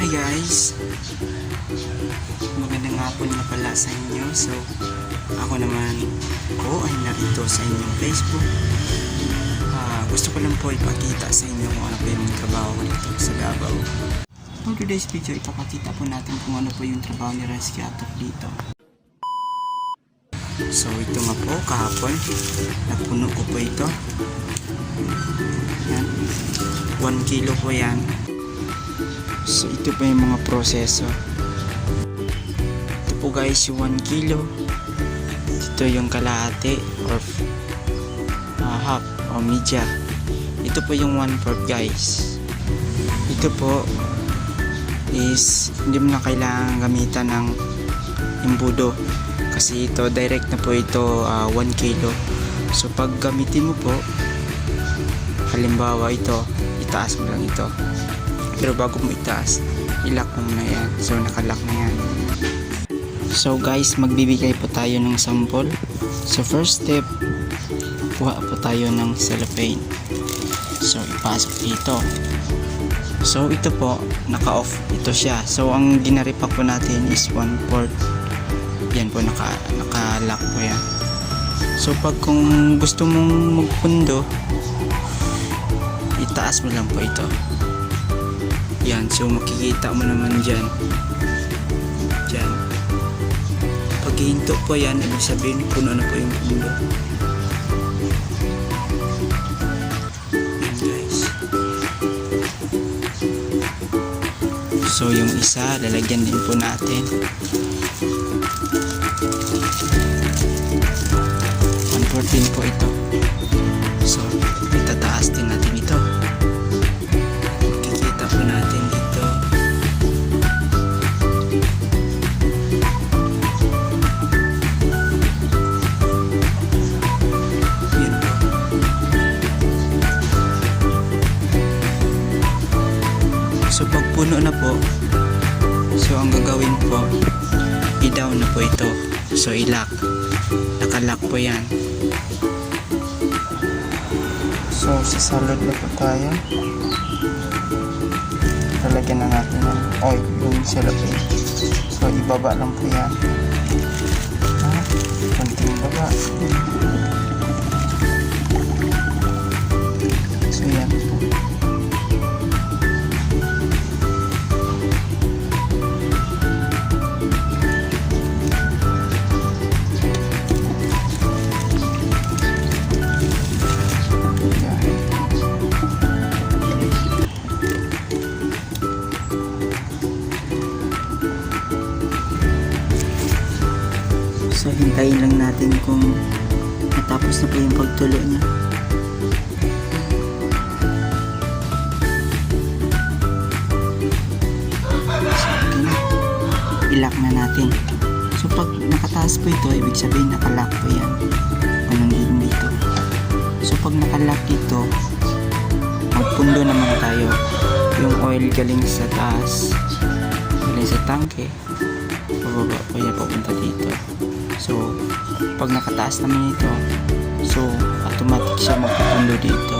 Hi guys, magandang hapon na pala sa inyo. So ako naman po ay narito sa inyong Facebook. Gusto ko lang po ipakita sa inyo kung ano po yung trabaho dito sa Davao. For today's video, ipapakita po natin kung ano po yung trabaho ni Rescue Atok dito. So ito nga po, kahapon napuno ko po ito. Yan, 1 kilo po yan. So ito pa yung mga proseso. Ito po guys yung 1 kilo. Ito yung kalahati or half o media. Ito po yung 1/4 guys. Ito po is hindi mo na kailangan gamitan ng imbudo kasi ito direct na po ito 1 kilo. So pag gamitin mo po, halimbawa ito, itaas mo lang ito. Pero bago mo itaas, ilock mo na yan. So nakalock na yan. So guys, magbibigay po tayo ng sample. So first step, kuha po tayo ng cellophane. So ipasok dito. So ito po, naka-off ito siya. So ang ginaripak po natin is 1/4. Yan po, naka-lock po yan. So pag kung gusto mong magpundo, itaas mo lang po ito. Yan, so makikita mo naman dyan. Dyan. Pag hihinto po yan, ibig sabihin puno na po yung pundo. Yan guys. So yung isa, lalagyan din po natin. 1/14 po ito. So itataas din natin ito. Makikita po natin dito. Yan po. So pag puno na po, so ang gagawin po, i-down na po ito. So i-lock. Naka-lock po yan. So sasalod na po tayo. Talagyan na natin ng oil yung cellophane. So ibaba lang po yan. Konting baba. So yan po. So hintayin lang natin kung natapos na po yung pagtulo niya. So okay na. I-lock na natin. So pag nakataas po ito, ibig sabihin nakalock po yan. Anong din dito. So pag nakalock ito, magpundo naman tayo. Yung oil galing sa taas, galing sa tangke, pababa po yan papunta dito. So pag nakataas naman ito, so automatic siya magpupundo dito.